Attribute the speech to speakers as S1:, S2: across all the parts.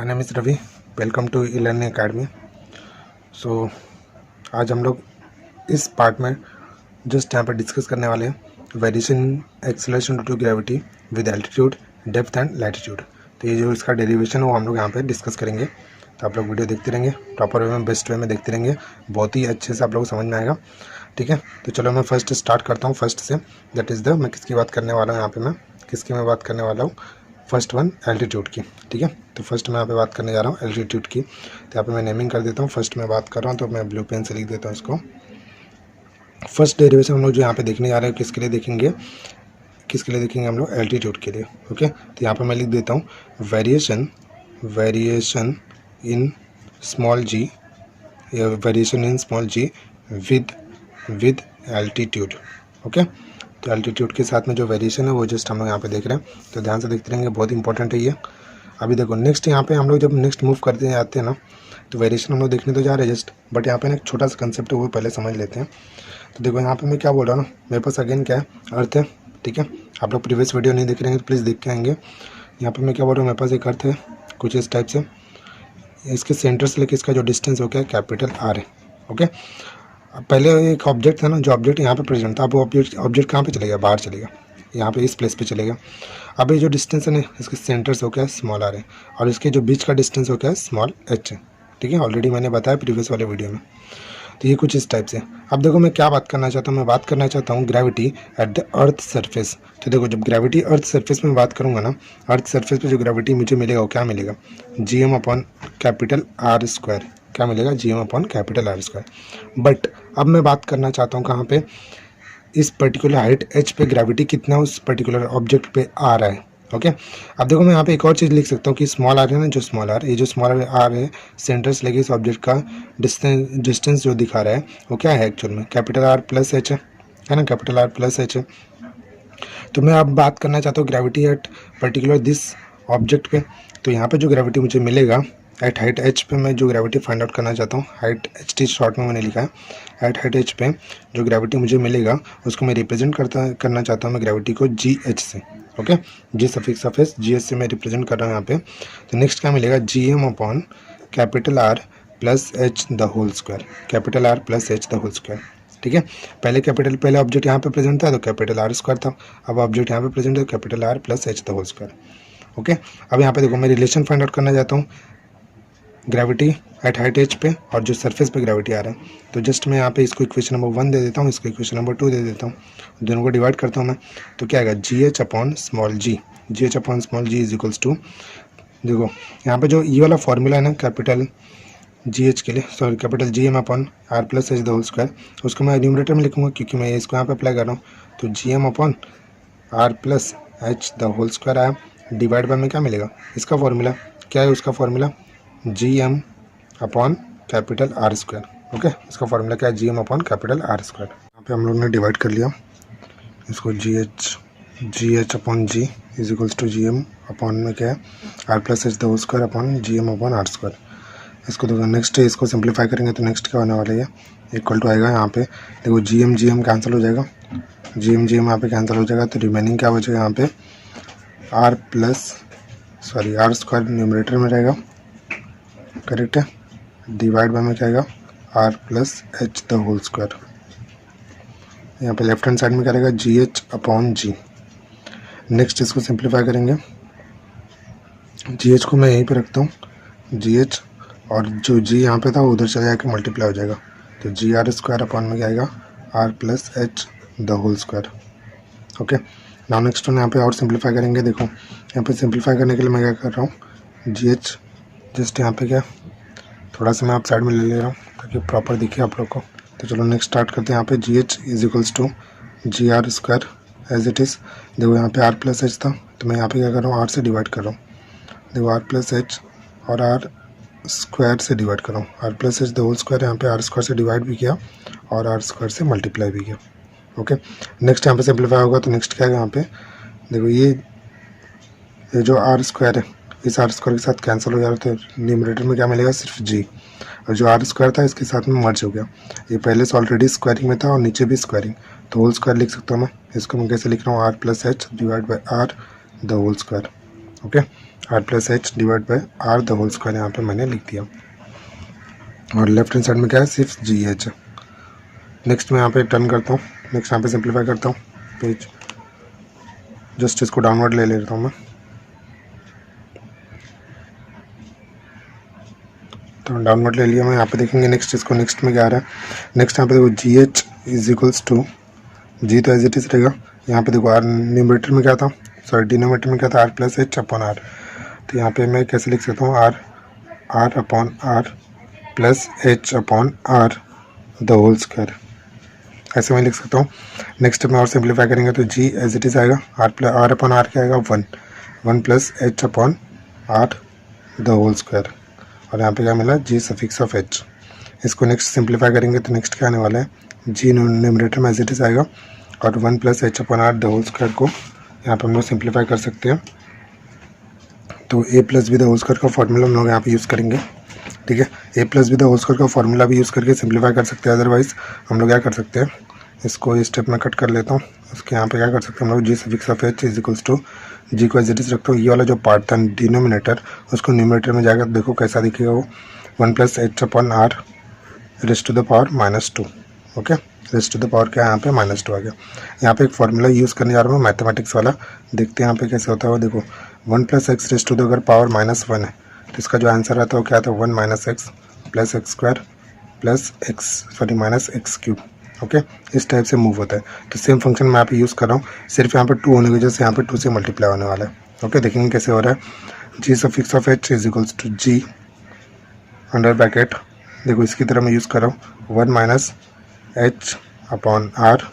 S1: Name is Ravi. Welcome to E learning academy. So आज हम लोग इस पार्ट में जस्ट यहाँ पर डिस्कस करने वाले हैं variation acceleration due to gravity with altitude, depth and latitude. तो ये जो इसका डेरिवेशन है वो हम लोग यहाँ पे डिस्कस करेंगे। तो आप लोग वीडियो देखते रहेंगे, प्रॉपर वे में, बेस्ट वे में देखते रहेंगे, बहुत ही अच्छे से आप लोग को समझ में आएगा। ठीक है, तो चलो मैं फर्स्ट स्टार्ट करता हूँ फर्स्ट से। दैट इज़ द, मैं किसकी बात करने वाला हूँ यहाँ पे, मैं किसकी मैं बात करने वाला हूँ, फर्स्ट वन एल्टीट्यूड की। ठीक है, तो फर्स्ट मैं यहाँ पे बात करने जा रहा हूँ एल्टीट्यूड की। तो यहाँ पे मैं नेमिंग कर देता हूँ, फर्स्ट मैं बात कर रहा हूँ तो मैं ब्लू पेन से लिख देता हूँ इसको। फर्स्ट डेरिवेशन हम लोग जो यहाँ पे देखने जा रहे हैं किसके लिए देखेंगे, किसके लिए देखेंगे हम लोग, एल्टीट्यूड के लिए। ओके, तो यहाँ पे मैं लिख देता हूँ variation in small G, variation in small G with altitude. Okay, तो एल्टीट्यूड के साथ में जो वेरिएशन है वो जस्ट हम लोग यहाँ पे देख रहे हैं, तो ध्यान से देखते रहेंगे, बहुत इंपॉर्टेंट है ये। अभी देखो नेक्स्ट यहाँ पे हम लोग जब नेक्स्ट मूव करते जाते हैं ना, तो वेरिएशन हम लोग देखने तो जा रहे हैं जस्ट, बट यहाँ पे ना एक छोटा सा कंसेप्ट है वो पहले समझ लेते हैं। तो देखो यहाँ पे मैं क्या बोल रहा हूँ ना, मेरे पास अगेन क्या है, अर्थ है। ठीक है, आप लोग प्रीवियस वीडियो नहीं देख रहे हैं तो प्लीज़ देख के आएंगे। यहाँ पे मैं क्या बोल रहा हूँ, मेरे पास एक अर्थ है कुछ इस टाइप से, इसके सेंटर से लेकर इसका जो डिस्टेंस हो गया कैपिटल आर है। ओके, पहले एक ऑब्जेक्ट था ना, जो ऑब्जेक्ट यहाँ पे प्रेजेंट था, अब वो ऑब्जेक्ट कहाँ पे चलेगा, बाहर चलेगा, यहाँ पे इस प्लेस पे चलेगा। अब ये जो डिस्टेंस है ना, इसके सेंटर से हो क्या है, स्मॉल आर है, और इसके जो बीच का डिस्टेंस हो क्या है, स्मॉल एच है। ठीक है, ऑलरेडी मैंने बताया प्रीवियस वाले वीडियो में। तो ये कुछ इस टाइप से। अब देखो मैं क्या बात करना चाहता हूँ, मैं बात करना चाहता हूँ gravity at the earth surface. तो देखो जब ग्रेविटी अर्थ सरफेस में बात करूँगा ना, अर्थ सरफेस पे जो ग्रेविटी मुझे मिलेगा वो क्या मिलेगा, GM upon capital R square. क्या मिलेगा, GM upon capital R square. But अब मैं बात करना चाहता हूँ कहाँ पे, इस पर्टिकुलर हाइट h पे ग्रेविटी कितना उस पर्टिकुलर ऑब्जेक्ट पे आ रहा है। ओके, अब देखो मैं यहाँ पे एक और चीज़ लिख सकता हूँ कि स्मॉल आर है ना, जो स्मॉल आर, ये जो स्मॉल आर है सेंटर से लेके इस ऑब्जेक्ट का डिस्टेंस जो दिखा रहा है वो क्या है एक्चुअल में, कैपिटल आर प्लस एच है ना, कैपिटल आर प्लस एच है। तो मैं अब बात करना चाहता हूँ gravity at particular this object पे। तो यहाँ पे जो ग्रेविटी मुझे मिलेगा एट हाइट h पे, मैं जो ग्रेविटी फाइंड आउट करना चाहता हूँ, हाइट h शॉर्ट में मैंने लिखा है, एट हाइट h पे जो ग्रेविटी मुझे मिलेगा उसको मैं रिप्रेजेंट करना चाहता हूँ मैं ग्रेविटी को GH से। ओके, जी सफिक्स सफेस GH से मैं रिप्रेजेंट कर रहा हूँ यहाँ पे। तो नेक्स्ट क्या मिलेगा, GM upon capital R plus H the whole square, capital R plus H the whole square. ठीक है, पहले ऑब्जेक्ट यहाँ पे प्रेजेंट था तो कैपिटल आर स्क्वायर था, अब ऑब्जेक्ट यहाँ पे प्रेजेंट है capital R plus H the whole square. Okay, अब यहाँ पे देखो मैं रिलेशन फाइंड आउट करना चाहता हूँ ग्रेविटी एट हाइट h पे और जो सरफेस पे ग्रेविटी आ रहा है। तो जस्ट मैं यहाँ पे इसको इक्वेशन नंबर 1 दे देता हूँ, इसको इक्वेशन नंबर 2 दे देता हूँ, दोनों को डिवाइड करता हूँ मैं। तो क्या आएगा, GH upon small G, GH upon small G is equals to, देखो यहाँ पे जो ये वाला फॉर्मूला है ना कैपिटल GH के लिए, sorry capital GM upon R plus H the whole square, उसको मैं न्यूमरेटर में लिखूंगा क्योंकि मैं इसको यहाँ पे अप्लाई कर रहा हूँ। तो GM upon R plus H the whole square आया, डिवाइड बाय में क्या मिलेगा, इसका फॉर्मूला क्या है, उसका formula GM upon capital R square. Okay, इसका फॉर्मूला क्या है, GM upon capital R square. यहाँ पे हम लोग ने डिवाइड कर लिया इसको, GH upon G is equals to GM upon में क्या है, R plus H the whole square upon GM upon R square. इसको देखो नेक्स्ट इसको सिंप्लीफाई करेंगे तो नेक्स्ट क्या होने वाला है, इक्वल टू आएगा यहाँ पे, देखो GM कैंसिल हो जाएगा, GM यहाँ पे कैंसिल हो जाएगा, तो रिमेनिंग क्या बचेगा यहाँ पे, आर स्क्वायर न्यूमरेटर में रहेगा, करेक्ट है, डिवाइड बाय में क्या आएगा, R plus H the whole square. यहाँ पे लेफ्ट हैंड साइड में क्या रहेगा, GH अपॉन जी। नेक्स्ट इसको सिंप्लीफाई करेंगे, GH को मैं यहीं पे रखता हूँ, GH और जो G यहाँ पे था वो उधर चला जाकर मल्टीप्लाई हो जाएगा, तो GR स्क्वायर अपॉन में क्या आएगा, R plus H the whole square. Okay, now next one यहाँ पे और सिंप्लीफाई करेंगे। देखो यहाँ पे सिंप्लीफाई करने के लिए मैं क्या कर रहा हूँ, GH जस्ट यहाँ पे क्या थोड़ा सा मैं आप साइड में ले रहा हूँ ताकि प्रॉपर दिखे आप लोग को। तो चलो नेक्स्ट स्टार्ट करते हैं। यहाँ पे GH is equals to GR square as it is. देखो यहाँ पे आर प्लस एच था तो मैं यहाँ पे क्या कर रहा हूँ, आर से डिवाइड कर रहा हूँ, देखो आर प्लस एच और आर स्क्वायर से डिवाइड कर रहा हूँ, R plus H the whole square, यहाँ पे आर स्क्वायर से डिवाइड भी किया और आर स्क्वायर से मल्टीप्लाई भी किया। ओके, नेक्स्ट यहाँ पे सिंप्लीफाई होगा तो नेक्स्ट क्या है, यहाँ पे देखो ये जो आर स्क्वायर है इस आर स्क्वायर के साथ कैंसिल हो जा रहा था, तो न्यूमरेटर में क्या मिलेगा, सिर्फ जी, और जो आर स्क्वायर था इसके साथ में मर्ज हो गया, ये पहले से ऑलरेडी स्क्वायरिंग में था और नीचे भी स्क्वायरिंग, तो होल स्क्वायर लिख सकता हूँ मैं। इसको मैं कैसे लिख रहा हूँ, R plus H divide by R the whole square. Okay, R plus H divide by R the whole square यहाँ पे मैंने लिख दिया। और लेफ्ट हैंड साइड में क्या है, सिर्फ जी एच। नेक्स्ट मैं यहाँ पे टर्न करता हूँ, नेक्स्ट यहाँ पे सिंप्लीफाई करता हूँ पेज, जस्ट इसको डाउनवर्ड ले लेता हूँ मैं। तो डाउनवर्ड ले लिया मैं। यहाँ पे देखेंगे नेक्स्ट इसको, नेक्स्ट में क्या आ रहा है, नेक्स्ट यहाँ पे देखो G H is equals to, G तो एज इट इज रहेगा। यहाँ पे देखो आर न्यूमरेटर में क्या था, सॉरी डिनोमिनेटर में क्या था, R plus H upon R. तो यहाँ पे मैं कैसे लिख सकता हूँ, R upon R plus H upon R the whole square, ऐसे मैं लिख सकता हूँ। नेक्स्ट में और सिंप्लीफाई करेंगे तो जी एज इट इज़ आएगा, आर अपॉन आर क्या आएगा, one plus H upon R the whole square. और यहाँ पे क्या मिला, जी सफिक्स ऑफ एच। इसको नेक्स्ट सिंप्लीफाई करेंगे तो नेक्स्ट क्या आने वाला है, जी न्यूमरेटर में एज इट इज़ आएगा और one plus H upon R the whole square को यहाँ पे हम लोग सिंप्लीफाई कर सकते हैं। तो A plus B the whole square का फॉर्मूला हम लोग यहाँ पे यूज़ करेंगे, ठीक है। A plus B the whole square का फॉर्मूला भी यूज़ करके सिंप्लीफाई कर सकते हैं। अदरवाइज हम लोग क्या कर सकते हैं, इसको इस स्टेप में कट कर लेता हूँ। उसके यहाँ पे क्या कर सकते हैं हम लोग, G suffix of H is equals to, G को एज इट इज रखता हूँ। ये वाला जो पार्ट था डिनोमिनेटर, उसको न्यूमरेटर में जाकर देखो कैसा दिखेगा वो, one plus H upon R raised to the power -2। Okay, raised to the power क्या है यहाँ पे -2 आ गया। यहाँ पे एक फॉर्मूला यूज़ करने जा रहा हूँ मैथमेटिक्स वाला, देखते हैं यहाँ पे कैसे होता है वो। देखो 1 plus X raised to the अगर पावर -1 है तो इसका जो आंसर आता है वो क्या आता है, 1 minus x plus x square plus x, sorry minus x cube. Okay, इस टाइप से मूव होता है। तो सेम फंक्शन मैं यहाँ पे यूज़ कर रहा हूँ, सिर्फ यहाँ पे 2 होने की वजह से यहाँ पे 2 से मल्टीप्लाई होने वाला है। ओके, देखेंगे कैसे हो रहा है। G suffix of H is equals to G under bracket, देखो इसकी तरह मैं यूज़ कर रहा हूँ, 1 माइनस एच अपॉन आर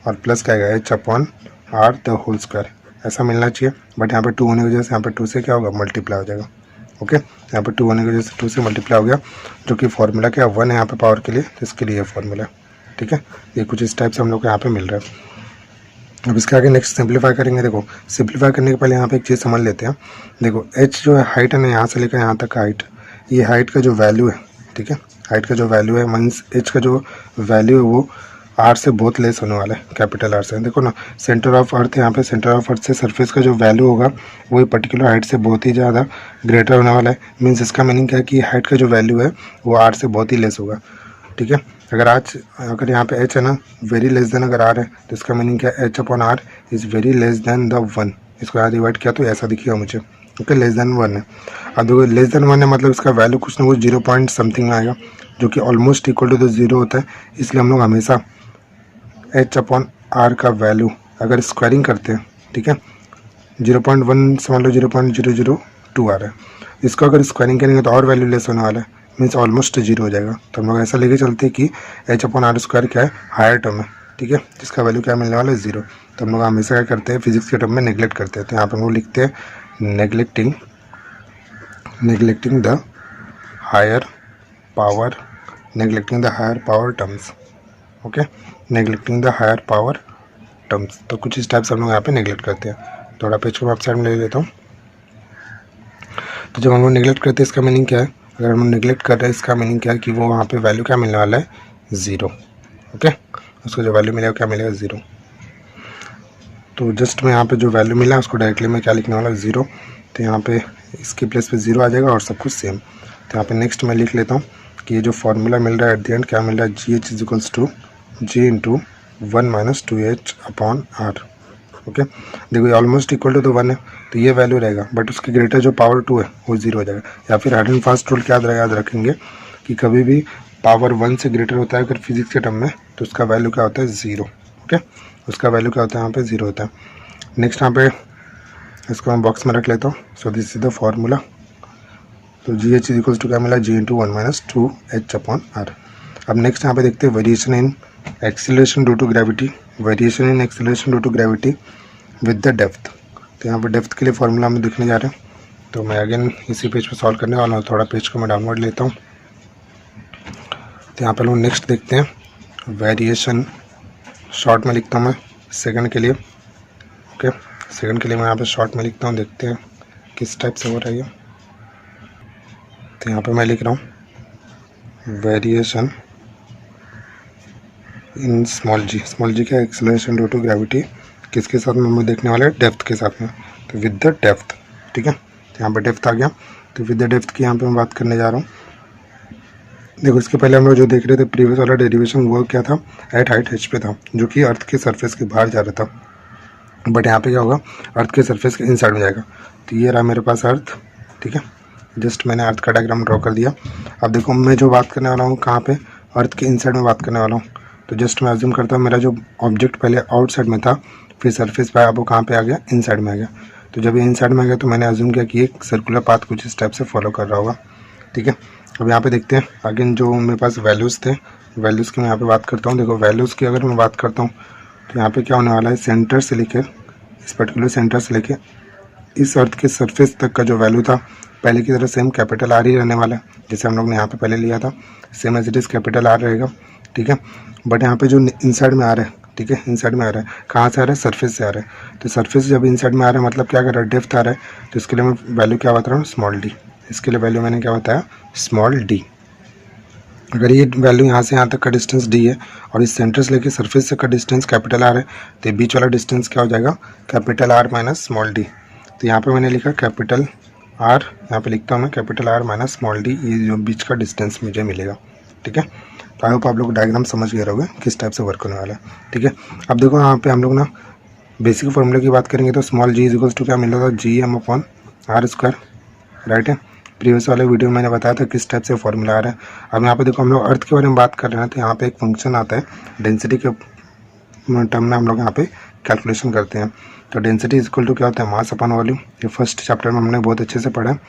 S1: और प्लस क्या आएगा, H upon R the whole square, ऐसा मिलना चाहिए। बट यहाँ पे 2 होने की वजह से यहाँ पे 2 से क्या होगा, मल्टीप्लाई हो जाएगा। ओके, यहाँ पे 2 होने की वजह से 2 से मल्टीप्लाई हो गया, जो कि फॉर्मूला क्या 1 है यहाँ पे पावर के लिए, तो इसके लिए फॉर्मूला, ठीक है। ये कुछ इस टाइप से हम लोग को यहाँ पे मिल रहा है। अब इसके आगे नेक्स्ट सिंप्लीफाई करेंगे। देखो सिंप्लीफाई करने के पहले यहाँ पे एक चीज़ समझ लेते हैं। देखो एच जो है हाइट है ना, यहाँ से लेकर यहाँ तक का हाइट, ये हाइट का जो वैल्यू है, ठीक है, हाइट का जो वैल्यू है मीन्स एच का जो वैल्यू है वो आर से बहुत लेस होने वाला है, कैपिटल आर से। देखो ना, सेंटर ऑफ अर्थ, यहाँ पे सेंटर ऑफ अर्थ से सरफेस का जो वैल्यू होगा वो पर्टिकुलर हाइट से बहुत ही ज़्यादा ग्रेटर होने वाला है। मीन्स इसका मीनिंग क्या है कि हाइट का जो वैल्यू है वो आर से बहुत ही लेस होगा, ठीक है। अगर यहाँ पे एच है ना, वेरी लेस देन अगर आर है तो इसका मीनिंग क्या है, H upon R is very less than the 1। इसको यहाँ डिवाइड किया तो ऐसा दिखेगा मुझे। ओके, लेस देन 1 है। अब देखो लेस देन 1 है मतलब इसका वैल्यू कुछ ना कुछ 0 पॉइंट समथिंग में आएगा, जो कि ऑलमोस्ट इक्वल टू द 0 होता है। इसलिए हम लोग हमेशा एच अपॉन आर का वैल्यू अगर स्क्वायरिंग करते हैं, ठीक है, 0.1 समझ लो 0.002 आ रहा है, इसको अगर स्क्वायरिंग करेंगे तो और वैल्यू लेस होने वाला है, मीन्स ऑलमोस्ट 0 हो जाएगा। तो हम लोग ऐसा लेके चलते हैं कि एच अपॉन आर स्क्वायर क्या है, हायर टर्म है, ठीक है, जिसका वैल्यू क्या मिलने वाला है, 0। तो हम लोग हमेशा क्या करते हैं, फिजिक्स के टर्म में नेगलेक्ट करते हैं। तो यहाँ पर हम लोग लिखते हैं neglecting the higher power terms. Okay, neglecting the higher power terms. तो कुछ इस टाइप से हम लोग यहाँ पे नेगलेक्ट करते हैं। थोड़ा पेज को मैं साइड में ले लेता हूँ। तो जब हम लोग नेगलेक्ट करते हैं इसका मीनिंग क्या है, अगर हम नेगलेक्ट कर रहे हैं इसका मीनिंग क्या है कि वो वहाँ पे वैल्यू क्या मिलने वाला है, 0। ओके, उसको जो वैल्यू मिलेगा क्या मिलेगा, 0। तो जस्ट मैं यहाँ पे जो वैल्यू मिला उसको डायरेक्टली मैं क्या लिखने वाला, 0। तो यहाँ पे इसके प्लेस पे 0 आ जाएगा और सब कुछ सेम। तो यहाँ पे नेक्स्ट मैं लिख लेता हूँ कि ये जो फॉर्मूला मिल रहा है एट द एंड क्या मिल रहा है, G H is equals to G into 1 minus 2h upon R. Okay, देखो ये ऑलमोस्ट इक्वल टू तो 1 है, तो ये वैल्यू रहेगा, बट उसके ग्रेटर जो पावर 2 है वो 0 हो जाएगा। या फिर हार्ड एंड फास्ट रूल क्या याद रखेंगे कि कभी भी पावर 1 से ग्रेटर होता है अगर फिजिक्स के टर्म में, तो उसका वैल्यू क्या होता है, 0। ओके, उसका वैल्यू क्या होता है यहाँ पे, 0 होता है। नेक्स्ट यहाँ पे इसको मैं बॉक्स में रख लेता हूँ। So this is the formula. तो G H is equals to क्या मिला, G into 1 minus 2h upon R. अब नेक्स्ट यहाँ पे देखते हैं variation in acceleration due to gravity, variation in acceleration due to gravity with the depth. तो यहाँ पे डेप्थ के लिए फॉर्मूला हम देखने जा रहे हैं। तो मैं अगेन इसी पेज पे सॉल्व करने वाला हूँ, थोड़ा पेज को मैं डाउनवर्ड लेता हूँ। तो यहाँ पे लोग नेक्स्ट देखते हैं वेरिएशन, शॉर्ट में लिखता हूँ मैं सेकंड के लिए। ओके, सेकंड के लिए मैं यहाँ पे शॉर्ट में लिखता हूँ, देखते हैं किस टाइप से हो रहा है। तो यहाँ पे मैं लिख रहा हूँ वेरिएशन इन स्मॉल जी का एक्सेलरेशन ड्यू टू ग्रेविटी किसके साथ में हम देखने वाले हैं, डेप्थ के साथ में। तो विद द डेप्थ, ठीक है। तो यहाँ पे डेप्थ आ गया। तो विद द डेप्थ की यहाँ पे मैं बात करने जा रहा हूँ। देखो इसके पहले हम लोग जो देख रहे थे प्रीवियस वाला डेरिवेशन वो क्या था, एट हाइट h पे था, जो कि अर्थ के सरफेस के बाहर जा रहा था। बट यहाँ पे क्या होगा, अर्थ के सरफेस के इनसाइड में जाएगा। तो ये रहा मेरे पास अर्थ, ठीक है, जस्ट मैंने अर्थ का डायग्राम ड्रॉ कर दिया। अब देखो मैं जो बात करने वाला हूँ कहाँ पे, अर्थ के इनसाइड में बात करने वाला हूँ। तो जस्ट मैं अज्यूम करता हूँ मेरा जो ऑब्जेक्ट पहले आउटसाइड में था, फिर सरफेस पे आया, वो कहाँ पे आ गया, इनसाइड में आ गया। तो जब ये इनसाइड में आ गया तो मैंने अज्यूम किया कि एक सर्कुलर पाथ कुछ इस टाइप से फॉलो कर रहा होगा, ठीक है। अब यहाँ पे देखते हैं अगेन जो मेरे पास वैल्यूज़ थे, वैल्यूज़ की मैं यहाँ पे बात करता हूँ। देखो वैल्यूज़ की अगर मैं बात करता हूँ तो यहाँ पे क्या होने वाला है, सेंटर से लेकर, इस पर्टिकुलर सेंटर से लेकर इस अर्थ के सरफेस तक का जो वैल्यू था पहले की तरह सेम कैपिटल आर ही रहने वाला है, जैसे हम लोग ने यहाँ पे पहले लिया था, same as it is capital R रहेगा, ठीक है। बट यहाँ पे जो इनसाइड में आ रहा है, ठीक है, इनसाइड में आ रहा है, कहाँ से आ रहा है, सरफेस से आ रहा है। तो सरफेस जब इनसाइड में आ रहा है मतलब क्या कर रहा है, डेप्थ आ रहा है। तो इसके लिए मैं वैल्यू क्या बता रहा हूँ, स्मॉल डी। इसके लिए वैल्यू मैंने क्या बताया, स्मॉल डी। अगर ये वैल्यू यहाँ से यहाँ तक का डिस्टेंस डी है और इस सेंटर से लेके सरफेस से का डिस्टेंस कैपिटल आर है, तो बीच वाला डिस्टेंस क्या हो जाएगा, capital R minus small D. तो यहाँ पे मैंने लिखा कैपिटल आर, यहाँ पे लिखता हूँ मैं capital R minus small D, ये जो बीच का डिस्टेंस मुझे मिलेगा, ठीक है। तो आई होप आप लोग डायग्राम समझ गए रहोगे किस टाइप से वर्क होने वाला है, ठीक है। अब देखो यहाँ पे हम लोग ना बेसिक फॉर्मूले की बात करेंगे तो small G is equals to क्या मिला था, G M upon R square, right है। प्रीवियस वाले वीडियो में मैंने बताया था किस टाइप से फॉर्मूला आ रहा है। अब यहाँ पे देखो हम लोग अर्थ के बारे में बात कर रहे हैं, तो यहाँ पे एक फंक्शन आता है डेंसिटी के टर्म में हम लोग यहाँ पे कैलकुलेशन करते हैं। तो डेंसिटी इज इक्वल टू क्या होता है, मास अपॉन वॉल्यूम। ये फर्स्ट चैप्टर में हमने बहुत अच्छे से पढ़ा है।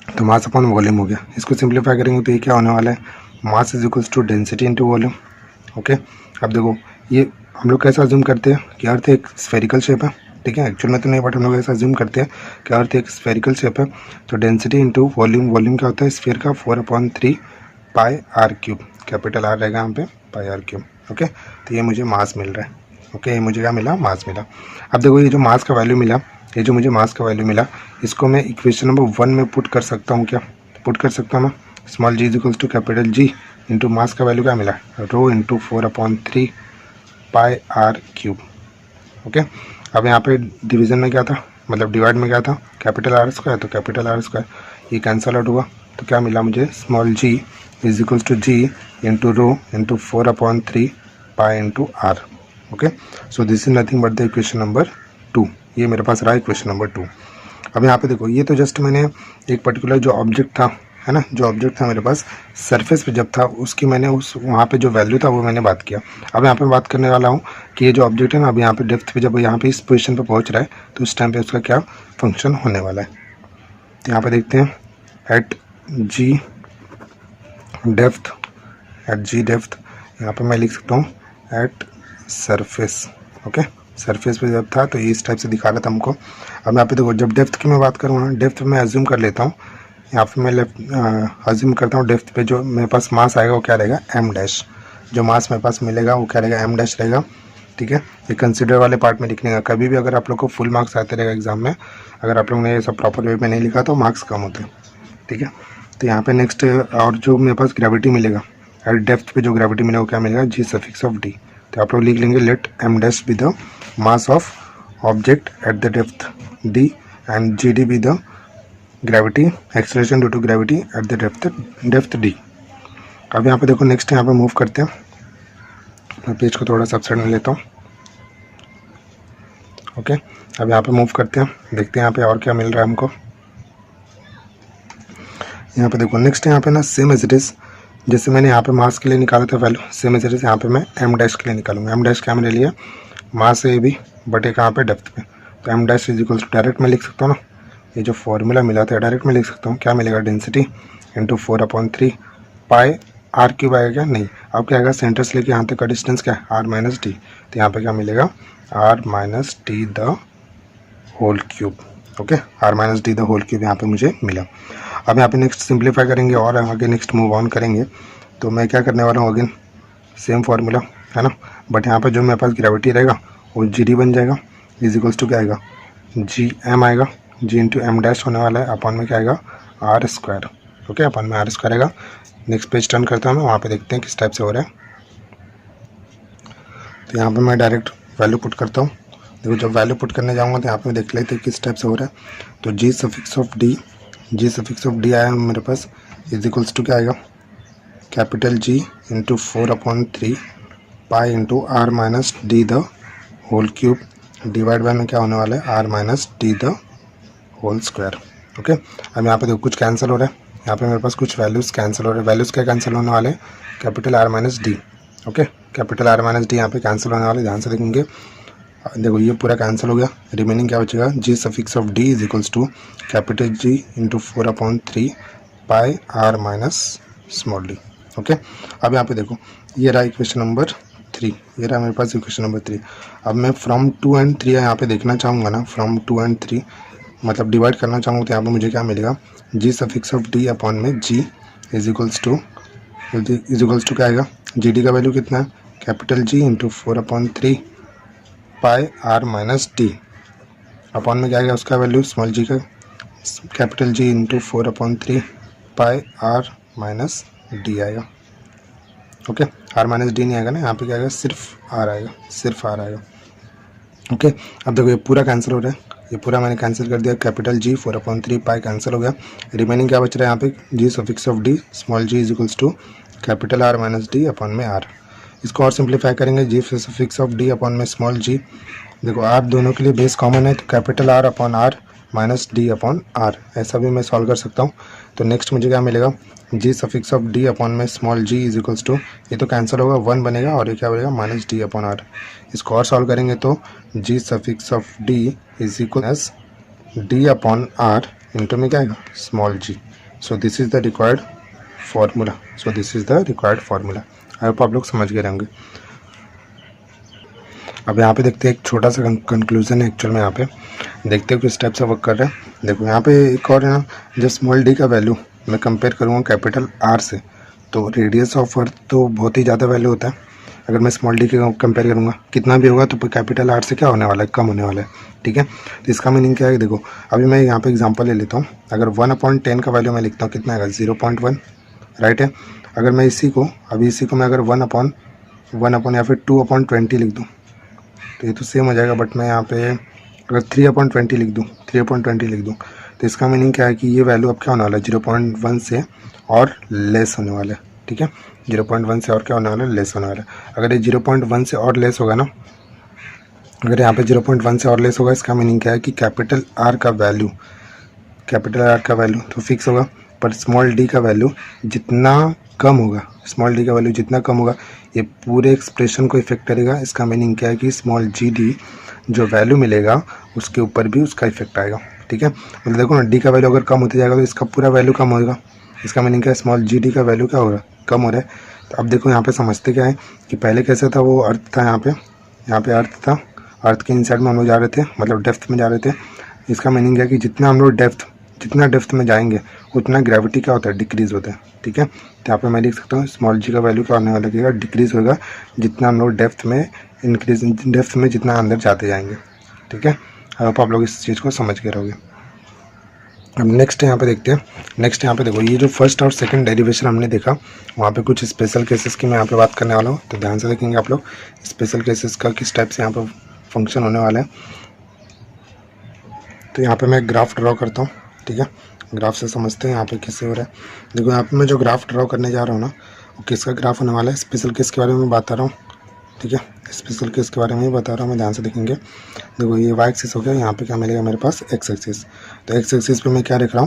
S1: तो मास अपॉन वॉल्यूम हो गया। इसको सिंप्लीफाई करेंगे तो ये क्या होने वाला है, mass is equals to density into volume, okay. अब देखो ये हम लोग कैसा अज्यूम करते हैं कि अर्थ एक स्फेरिकल शेप है, ठीक है। एक्चुअल में तो नहीं, बट हम लोग ऐसा अज्यूम करते हैं कि अर्थ एक स्फेरिकल शेप है। तो डेंसिटी इंटू वॉल्यूम, वॉल्यूम क्या होता है, स्फीयर का 4/3 pi R cube, capital R रहेगा यहाँ पे, पाई आर क्यूब, ओके। तो ये मुझे मास मिल रहा है, ओके। ये मुझे क्या मिला, मास मिला। अब देखो ये जो मास का वैल्यू मिला, ये जो मुझे मास का वैल्यू मिला, इसको मैं इक्वेशन नंबर 1 में पुट कर सकता हूँ। क्या पुट कर सकता हूँ मैं, small G is equals to capital G into mass का वैल्यू क्या मिला, rho into 4/3 pi R cube, okay. अब यहाँ पे डिवीज़न में क्या था, मतलब डिवाइड में क्या था, कैपिटल आर स्क्वायर। तो कैपिटल आर स्क्वायर ये कैंसल आउट हुआ, तो क्या मिला मुझे, small G is equals to G into rho into 4/3 pi into R, okay. So this is nothing but the equation number 2। ये मेरे पास रहा इक्वेशन नंबर 2। अब यहाँ पे देखो ये तो जस्ट मैंने एक पर्टिकुलर जो ऑब्जेक्ट था, है ना, जो ऑब्जेक्ट था मेरे पास सरफेस पे जब था उसकी मैंने उस वहाँ पे जो वैल्यू था वो मैंने बात किया। अब यहाँ पे बात करने वाला हूँ कि ये जो ऑब्जेक्ट है ना, अब यहाँ पे डेप्थ पे जब यहाँ पे इस पोजीशन पे पहुँच रहा है तो उस टाइम पे उसका क्या फंक्शन होने वाला है। तो यहाँ पे देखते हैं at G depth, at G depth, यहाँ पे मैं लिख सकता हूँ एट सरफेस, ओके। सरफेस पे जब था तो ये इस टाइप से दिखा रहा था हमको। अब यहाँ पे देखो जब डेप्थ की मैं बात करूँ ना, डेप्थ में अज्यूम कर लेता हूँ, यहाँ पे मैं अज्यूम करता हूँ डेप्थ पे जो मेरे पास मास आएगा वो क्या रहेगा, एम डैश। जो मास मेरे पास मिलेगा वो क्या रहेगा, एम डैश रहेगा, ठीक है। ये कंसिडर वाले पार्ट में लिखने का, कभी भी अगर आप लोग को फुल मार्क्स आते रहेगा एग्जाम में, अगर आप लोग ने ये सब प्रॉपर वे में नहीं लिखा तो मार्क्स कम होते हैं, ठीक है। तो यहाँ पे नेक्स्ट और जो मेरे पास ग्रेविटी मिलेगा, एट डेप्थ पे जो ग्रेविटी मिलेगा वो क्या मिलेगा, जी सफिक्स ऑफ डी। तो आप लोग लिख लेंगे let M dash B the mass of object at the depth D and G D B the gravity acceleration due to gravity at the depth D. अब यहाँ पे देखो नेक्स्ट यहाँ पे मूव करते हैं, मैं पेज को थोड़ा सा अपसाइड में लेता हूँ, ओके। अब यहाँ पे मूव करते हैं, देखते हैं यहाँ पे और क्या मिल रहा है हमको। यहाँ पे देखो नेक्स्ट यहाँ पे ना सेम एज इट इज़, जैसे मैंने यहाँ पे मास के लिए निकाला था value, same as it is यहाँ पे मैं एम डैश के लिए निकालूंगा। एम डैश क्या मैंने लिया, मास है ये भी, बट एक यहाँ पे डेप्थ पे। तो M dash is equals to direct में लिख सकता हूँ ना, ये जो फॉर्मूला मिला था डायरेक्ट में लिख सकता हूँ। क्या मिलेगा, density into 4/3 pi R cube आएगा क्या, नहीं। अब क्या आएगा, सेंटर से लेके यहाँ तक का डिस्टेंस क्या है, आर माइनस डी। तो यहाँ पे क्या मिलेगा, R minus D the whole cube, okay. R minus D the whole cube यहाँ पे मुझे मिला। अब यहाँ पे नेक्स्ट सिंप्लीफाई करेंगे और आगे नेक्स्ट मूव ऑन करेंगे। तो मैं क्या करने वाला हूँ, अगेन सेम फार्मूला है ना, बट यहाँ पे जो मेरे पास ग्रेविटी रहेगा वो जी डी बन जाएगा, इज इक्वल्स टू क्या आएगा, जी एम आएगा, जी इंटू एम डैश होने वाला है, अपॉन में क्या आएगा, आर स्क्वायर, ओके। अपॉन में आर स्क्वायर आएगा। नेक्स्ट पेज टर्न करता हूँ मैं, वहाँ पे देखते हैं किस टाइप से हो रहा है। तो यहाँ पे मैं डायरेक्ट वैल्यू पुट करता हूँ, देखो जब वैल्यू पुट करने जाऊँगा तो यहाँ पे देख लेते हैं किस टाइप से हो रहा है। तो जी सफिक्स ऑफ डी आया मेरे पास इज इक्वल्स टू क्या आएगा, capital G into 4/3 pi into R minus D the whole cube divide by में क्या होने वाला है, R minus D the whole square. Okay, अब यहाँ पे देखो कुछ कैंसिल हो रहा है, यहाँ पे मेरे पास कुछ वैल्यूज़ कैंसिल हो रहे हैं। वैल्यूज़ क्या कैंसिल होने वाले हैं, capital R minus D. Okay, capital R minus D यहाँ पे कैंसिल होने वाले, ध्यान से देखेंगे। देखो ये पूरा कैंसिल हो गया, रिमेनिंग क्या बचेगा, G suffix of D is equals to capital G into 4/3 pi R minus small D. Okay, अब यहाँ पे देखो ये रहा इक्वेशन नंबर 3, ये रहा मेरे पास इक्वेशन नंबर 3। अब मैं फ्रॉम 2 and 3 यहाँ पे देखना चाहूँगा ना, फ्रॉम 2 and 3 मतलब डिवाइड करना चाहूँगा तो यहाँ पे मुझे क्या मिलेगा, G suffix of D upon में जी इज इक्वल्स टू क्या आएगा, जी डी का वैल्यू कितना है, capital G into 4/3 pi R minus D upon में क्या आएगा उसका वैल्यू स्मॉल जी का, capital G into 4/3 pi R minus D आएगा। ओके, आर माइनस डी नहीं आएगा ना, यहाँ पे क्या आएगा, सिर्फ आर आएगा, सिर्फ आर आएगा। ओके, अब देखो ये पूरा कैंसिल हो रहा है, ये पूरा मैंने कैंसिल कर दिया, कैपिटल जी 4/3 पाई कैंसिल हो गया, रिमेनिंग क्या बच रहा है यहाँ पे, G suffix of D small G is equals to capital R minus D upon में आर। इसको और सिंप्लीफाई करेंगे, G suffix of D upon में स्मॉल जी, देखो आर दोनों के लिए बेस कॉमन है तो capital R upon R minus D upon R, ऐसा भी मैं सॉल्व कर सकता हूँ। तो नेक्स्ट मुझे क्या मिलेगा, G suffix of D upon में small G is equals to, ये तो कैंसिल होगा, 1 बनेगा और ये क्या बनेगा, माइनस डी अपॉन आर। इसको और सॉल्व करेंगे तो G suffix of D is equals D upon R into में क्या आएगा, small G. So this is the required formula, I hope आप लोग समझ गए रहेंगे। अब यहाँ पे देखते हैं एक छोटा सा कंक्लूजन है एक्चुअल में, यहाँ पे देखते हैं किस टाइप से वर्क कर रहा है। देखो यहाँ पे एक और है ना, जब स्मॉल डी का वैल्यू मैं कंपेयर करूँगा कैपिटल आर से, तो रेडियस ऑफ अर्थ तो बहुत ही ज़्यादा वैल्यू होता है। अगर मैं स्मॉल डी के कंपेयर करूँगा कितना भी होगा तो कैपिटल आर से क्या होने वाला है, कम होने वाला है। ठीक है, तो इसका मीनिंग क्या है, देखो अभी मैं यहाँ पे एग्जांपल ले लेता हूँ। अगर 1/10 का वैल्यू मैं लिखता हूँ कितना आएगा, 0.1, राइट है। अगर मैं इसी को मैं अगर 1/1 या फिर 2/20 लिख दूँ तो ये तो सेम हो जाएगा, बट मैं यहाँ पे अगर 3/20 लिख दूँ तो इसका मीनिंग क्या है कि ये वैल्यू अब क्या होने वाला है, 0.1 से और लेस होने वाला है। ठीक है, 0.1 से और क्या होने वाला है, लेस होने वाला है। अगर ये 0.1 से और लेस होगा ना, अगर यहाँ पे 0.1 से और लेस होगा, इसका मीनिंग क्या है कि कैपिटल आर का वैल्यू तो फिक्स होगा, पर स्मॉल डी का वैल्यू जितना कम होगा, ये पूरे एक्सप्रेशन को इफेक्ट करेगा। इसका मीनिंग क्या है कि स्मॉल जी डी जो वैल्यू मिलेगा उसके ऊपर भी उसका इफेक्ट आएगा। ठीक है, मतलब देखो ना, डी का वैल्यू अगर कम होते जाएगा तो इसका पूरा वैल्यू कम होगा। इसका मीनिंग क्या है, स्मॉल जी डी का वैल्यू क्या हो रहा है, कम हो रहा है। तो अब देखो यहाँ पे समझते क्या है कि पहले कैसे था, वो अर्थ था, यहाँ पे अर्थ था, अर्थ के इनसाइड में हम लोग जा रहे थे, मतलब डेप्थ में जा रहे थे। इसका मीनिंग है कि जितना हम लोग जितना डेप्थ में जाएंगे उतना ग्रेविटी क्या होता है, डिक्रीज़ होता है। ठीक है, तो यहाँ पे मैं लिख सकता हूँ स्मॉल जी का वैल्यू क्या होने वाला है, डिक्रीज़ होगा जितना हम लोग डेप्थ में जितना अंदर जाते जाएंगे। ठीक है, अब आप लोग इस चीज़ को समझ के रहोगे। अब नेक्स्ट यहाँ पे देखते हैं, नेक्स्ट यहाँ पे देखो, ये जो फर्स्ट और सेकंड डेरिवेशन हमने देखा, वहाँ पे कुछ स्पेशल केसेस की मैं यहाँ पे बात करने वाला हूँ। तो ध्यान से देखेंगे आप लोग, स्पेशल केसेस का किस टाइप से यहाँ पे फंक्शन होने वाला है। तो यहाँ पे मैं ग्राफ ड्रॉ करता हूँ। ठीक है, ग्राफ से समझते हैं यहाँ पे कैसे हो रहा है। देखो यहाँ पे मैं जो ग्राफ ड्रॉ करने जा रहा हूँ ना, वो किसका ग्राफ होने वाला है, स्पेशल केस के बारे में बता रहा हूँ। ठीक है, स्पेशल केस के बारे में ही बता रहा हूँ मैं, ध्यान से देखेंगे। देखो ये वाई एक्सिस हो गया, यहाँ पे क्या मिलेगा मेरे पास, एक्स एक्सिस। तो एक्स एक्सिस पे मैं क्या रख रहा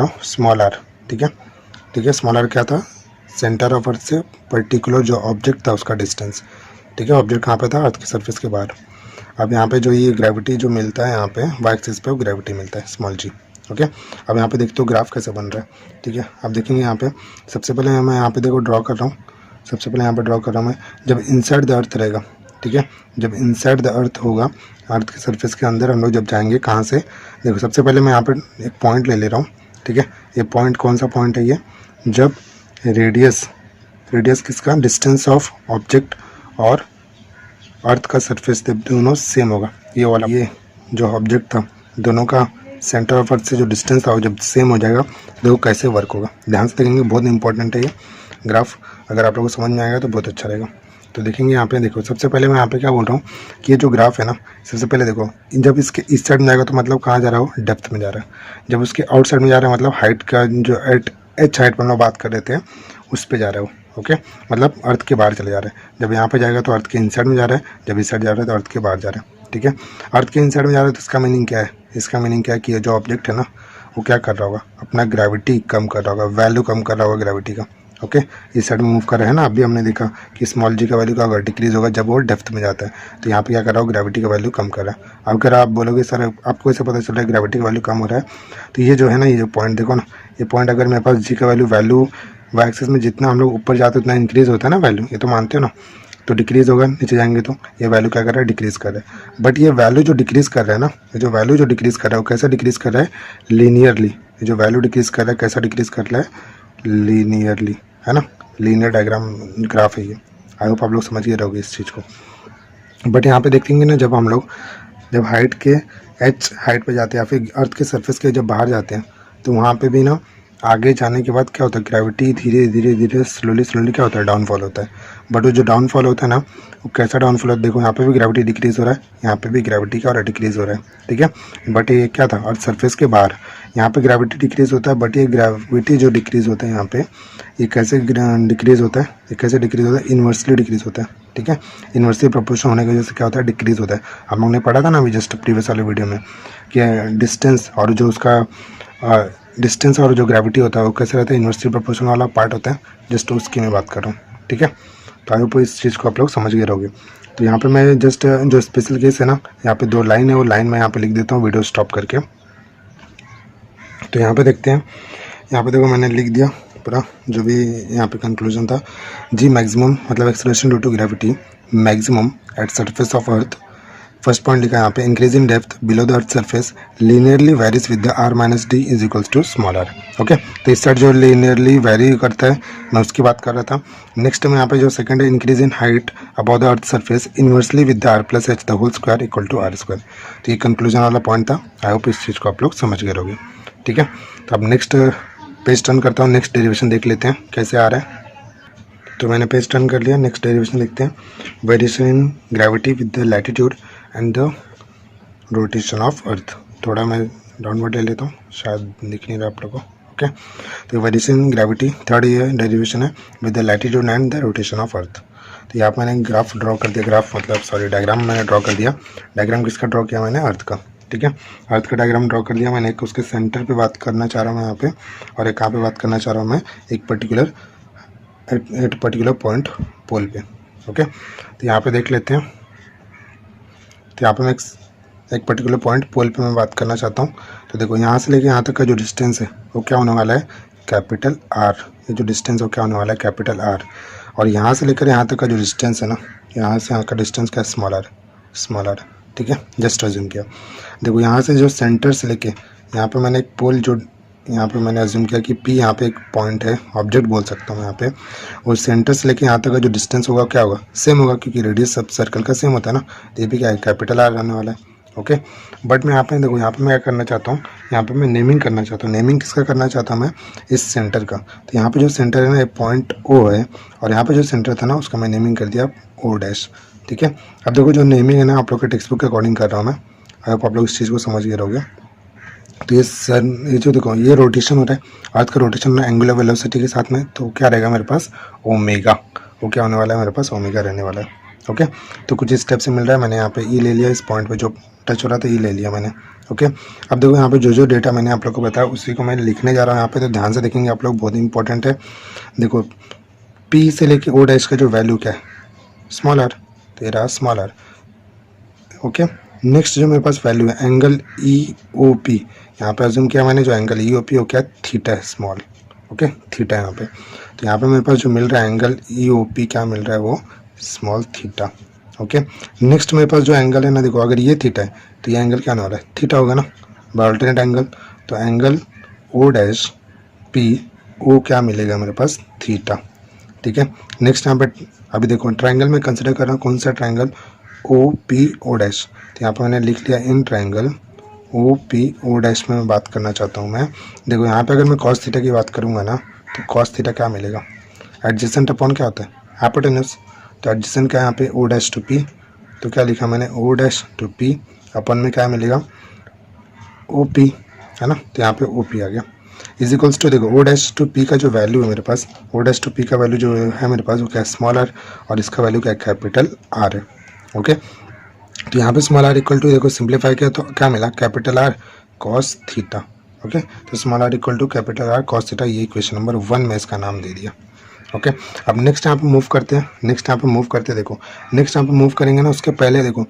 S1: हूँ, स्मॉल आर। ठीक है, स्मॉल आर क्या था, सेंटर ऑफ अर्थ से पर्टिकुलर जो ऑब्जेक्ट था उसका डिस्टेंस। ठीक है, ऑब्जेक्ट कहाँ पे था, अर्थ की सरफेस के बाहर। अब यहाँ पे जो ये ग्रेविटी जो मिलता है, यहाँ पे वाई एक्सिस पे वो ग्रेविटी मिलता है, स्मॉल जी। ओके, अब यहाँ पे देखते हो ग्राफ कैसे बन रहा है। ठीक है, अब देखेंगे यहाँ पे सबसे पहले मैं यहाँ पे देखो ड्रॉ कर रहा हूँ मैं, जब इनसाइड द अर्थ रहेगा। ठीक है, जब इनसाइड द अर्थ होगा, अर्थ के सरफेस के अंदर हम लोग जब जाएंगे, कहाँ से, देखो सबसे पहले मैं यहाँ पे एक पॉइंट ले ले रहा हूँ। ठीक है, ये पॉइंट कौन सा पॉइंट है, ये जब रेडियस किसका, डिस्टेंस ऑफ ऑब्जेक्ट और अर्थ का सरफेस दोनों सेम होगा। ये वाला, ये जो ऑब्जेक्ट था, दोनों का सेंटर ऑफ अर्थ से जो डिस्टेंस था वो जब सेम हो जाएगा, देखो कैसे वर्क होगा। ध्यान से देखेंगे, बहुत इंपॉर्टेंट है ये ग्राफ। अगर आप लोगों को समझ में आएगा तो बहुत अच्छा रहेगा। तो देखेंगे यहाँ पे, देखो सबसे पहले मैं यहाँ पे क्या बोल रहा हूँ कि ये जो ग्राफ है ना, सबसे पहले देखो जब इसके इस साइड में जाएगा तो मतलब कहाँ जा रहा हो, डेप्थ में जा रहा है। जब उसके आउट साइड में जा रहा है मतलब हाइट का जो एच हाइट पर हम लोग बात कर रहे थे उस पर जा रहा हो। ओके, मतलब अर्थ के बाहर चले जा रहे हैं। जब यहाँ पे जाएगा तो अर्थ के इन साइड में जा रहा है, जब इस साइड जा रहा है तो अर्थ के बाहर जा रहा है। ठीक है, अर्थ के इन साइड में जा रहा है तो इसका मीनिंग क्या है, इसका मीनिंग क्या है कि ये जो ऑब्जेक्ट है ना वो क्या कर रहा होगा, अपना ग्रेविटी कम कर रहा होगा, वैल्यू कम कर रहा होगा ग्रेविटी का। ओके, इस साइड में मूव कर रहा है ना, अभी हमने देखा कि स्मॉल जी का वैल्यू क्या होगा, डिक्रीज होगा जब वो डेप्थ में जाता है। तो यहाँ पे क्या कर रहा हो, ग्रेविटी का वैल्यू कम कर रहा है। अब अगर आप बोलोगे सर आपको ऐसे पता चल रहा है ग्रेविटी का वैल्यू कम हो रहा है, तो ये जो है ना, ये जो पॉइंट देखो ना, ये पॉइंट अगर मेरे पास जी का वैल्यू वाई एक्सिस में जितना हम लोग ऊपर जाते उतना इंक्रीज होता है ना वैल्यू, ये तो मानते हो ना, तो डिक्रीज होगा नीचे जाएंगे तो ये वैल्यू क्या कर रहा है, डिक्रीज कर रहा है। बट ये वैल्यू जो डिक्रीज कर रहा है ना, ये जो वैल्यू जो डिक्रीज कर रहा है वो कैसा डिक्रीज कर रहा है, लीनियरली। ये जो वैल्यू डिक्रीज कर रहा है कैसा डिक्रीज कर रहा है, लीनियरली, है ना, लीनियर डायग्राम ग्राफ है ये। आई होप आप लोग समझ गए रहोगे इस चीज़ को। बट यहाँ पे देखेंगे ना, जब हम लोग जब हाइट के एच हाइट पे जाते हैं या फिर अर्थ के सरफेस के जब बाहर जाते हैं तो वहाँ पे भी ना आगे जाने के बाद क्या होता है, ग्रेविटी धीरे धीरे धीरे स्लोली क्या होता है, डाउनफॉल होता है। बट वो जो डाउनफॉल होता है ना वो कैसा डाउनफॉल होता है, देखो यहाँ पे भी ग्रेविटी डिक्रीज हो रहा है, यहाँ पे भी ग्रेविटी क्या हो रहा है, डिक्रीज हो रहा है। ठीक है, बट ये क्या था, अर्थ सरफेस के बाहर यहाँ पे ग्रेविटी डिक्रीज होता है, बट ये ग्रेविटी जो डिक्रीज होता है यहाँ पे, ये कैसे डिक्रीज होता है, ये कैसे डिक्रीज होता है, इन्वर्सली डिक्रीज होता है। ठीक है, इन्वर्सली प्रोपोर्शन होने की वजह से क्या होता है, डिक्रीज होता है। हम लोग ने पढ़ा था ना अभी जस्ट प्रीवियस वाले वीडियो में कि डिस्टेंस और जो उसका डिस्टेंस और जो ग्रेविटी होता है वो कैसे रहता है, इन्वर्सली प्रोपोर्शन वाला पार्ट होता है, जस्ट उसकी मैं बात कर रहा हूँ। ठीक है, तो आई होप इस चीज़ को आप लोग समझ गए रहोगे। तो यहाँ पे मैं जस्ट जो स्पेशल केस है ना, यहाँ पे 2 लाइन है, वो लाइन मैं यहाँ पे लिख देता हूँ वीडियो स्टॉप करके। तो यहाँ पे देखते हैं, यहाँ पे देखो मैंने लिख दिया पूरा जो भी यहाँ पे कंक्लूजन था। जी मैक्सिमम मतलब acceleration due to gravity maximum at surface of earth. First point लिखा है यहाँ पे, increase in depth below the earth surface linearly varies with the R minus D is equals to small R. Okay, तो इस side जो linearly very करता है मैं उसकी बात कर रहा था। नेक्स्ट में यहाँ पे जो सेकंड है, increase in height about the earth surface inversely with the R plus H the whole square equal to R square. तो ये कंक्लूजन वाला पॉइंट था। आई होप इस चीज़ को आप लोग समझ गए रहोगे। ठीक है, तो अब नेक्स्ट पेज टर्न करता हूँ, नेक्स्ट डेरिवेशन देख लेते हैं कैसे आ रहा है। तो मैंने पेज टर्न कर लिया, नेक्स्ट डेरिवेशन देखते हैं। Variation in gravity with the latitude and the rotation of earth. थोड़ा मैं डाउनवर्ड ले लेता हूँ, शायद दिख नहीं रहा आप लोगों को। ओके, तो वेरिएशन इन ग्रेविटी थर्ड ये डेरिवेशन है with the latitude and the rotation of earth. तो यहाँ पर मैंने ग्राफ ड्रॉ कर दिया, ग्राफ मतलब सॉरी डायग्राम मैंने ड्रॉ कर दिया। डायग्राम किसका ड्रॉ किया मैंने, अर्थ का। ठीक है, अर्थ का डायग्राम ड्रॉ कर लिया मैंने। एक उसके सेंटर पे बात करना चाह रहा हूँ मैं यहाँ पे, और एक कहाँ पे बात करना चाह रहा हूँ मैं, एक पर्टिकुलर एट पर्टिकुलर पॉइंट पोल पे। ओके, तो यहाँ पे देख लेते हैं। तो यहाँ पे मैं एक पर्टिकुलर पॉइंट पोल पे मैं बात करना चाहता हूँ। तो देखो यहाँ से लेके यहाँ तक का जो डिस्टेंस है वो क्या होने वाला है, कैपिटल आर। ये जो डिस्टेंस है वो क्या होने वाला है, कैपिटल आर। और यहाँ से लेकर यहाँ तक का जो डिस्टेंस है ना, यहाँ से यहाँ का डिस्टेंस क्या है, स्मॉल आर, स्मॉल आर। ठीक है, जस्ट अज्यूम किया। देखो यहाँ से जो सेंटर से लेके यहाँ पे मैंने एक पोल जो यहाँ पे मैंने अज्यूम किया कि पी यहाँ पे एक पॉइंट है, ऑब्जेक्ट बोल सकता हूँ यहाँ पे। और सेंटर से लेके यहाँ तक का जो डिस्टेंस होगा क्या होगा, सेम होगा, क्योंकि रेडियस सब सर्कल का सेम होता है ना। तो ये भी क्या है, कैपिटल आर रहने वाला है। ओके, बट मैं यहाँ पे देखो, यहाँ पे मैं क्या करना चाहता हूँ, यहाँ पे मैं नेमिंग करना चाहता हूँ। नेमिंग किसका करना चाहता हूँ मैं, इस सेंटर का। तो यहाँ पे जो सेंटर है ना, ये पॉइंट ओ है, और यहाँ पे जो सेंटर था ना उसका मैं नेमिंग कर दिया ओ डैश। ठीक है, अब देखो जो नेमिंग है ना आप लोग के टेक्स्ट बुक के अकॉर्डिंग कर रहा हूँ मैं। आई होप आप लोग इस चीज़ को समझ गए रहोगे। तो ये जो देखो ये रोटेशन हो रहा है, अर्थ का रोटेशन ना एंगुलर वेलोसिटी के साथ में, तो क्या रहेगा मेरे पास, ओमेगा। वो क्या होने वाला है मेरे पास, ओमेगा रहने वाला है। ओके, तो कुछ इस टाइप से मिल रहा है। मैंने यहाँ पे ई ले लिया, इस पॉइंट पे जो टच हो रहा था ई ले लिया मैंने। ओके, अब देखो यहाँ पे जो डेटा मैंने आप लोग को बताया उसी को मैं लिखने जा रहा हूँ यहाँ पे। तो ध्यान से देखेंगे आप लोग, बहुत इंपॉर्टेंट है। देखो पी से लेके ओ डैश का जो वैल्यू क्या है, स्मॉल आर, तो ये रहा स्मॉल आर। ओके, नेक्स्ट जो मेरे पास वैल्यू है एंगल ई ओ पी, यहाँ पे अज्यूम किया मैंने जो एंगल ई ओ पी हो क्या है, थीटा है, स्मॉल। ओके, थीटा यहाँ पे। तो यहाँ पे मेरे पास जो मिल रहा है एंगल ई ओ पी क्या मिल रहा है, वो स्मॉल थीटा। ओके, नेक्स्ट मेरे पास जो एंगल है ना, देखो अगर ये थीटा है तो ये एंगल क्या होने वाला है, थीटा होगा ना, बाय अल्टरनेट एंगल। तो angle O dash P O क्या मिलेगा मेरे पास, थीटा। ठीक है, नेक्स्ट यहाँ पे अभी देखो ट्रायंगल में कंसिडर कर रहा हूँ, कौन सा triangle, O P O dash. तो यहाँ पर मैंने लिख लिया in triangle O P O dash में मैं बात करना चाहता हूँ मैं। देखो यहाँ पे अगर मैं कॉस थीटा की बात करूँगा ना, तो कॉस थीटा क्या मिलेगा, एडजेसेंट अपॉन क्या होता है, हाइपोटेन्यूज। तो एडजेसेंट क्या है यहाँ पे ओ डैश टू पी, तो क्या लिखा मैंने ओ डैश टू पी अपन में क्या मिलेगा ओ पी, है ना, तो यहाँ पे ओ पी आ गया इज इक्वल्स टू, देखो ओ डैश टू पी का जो वैल्यू है मेरे पास, ओ डैश टू पी का वैल्यू जो है मेरे पास वो क्या है स्मॉल आर, और इसका वैल्यू क्या है कैपिटल आर है। ओके, तो यहाँ पे स्मॉल आर इक्वल टू देखो सिंप्लीफाई किया तो क्या मिला capital R cos theta. Okay, तो small R equal to capital R cos theta, ये इक्वेशन नंबर 1 में इसका नाम दे दिया। ओके, अब नेक्स्ट यहाँ पे मूव करते हैं, नेक्स्ट यहाँ पे मूव करते हैं, देखो नेक्स्ट यहाँ पे मूव करेंगे ना उसके पहले देखो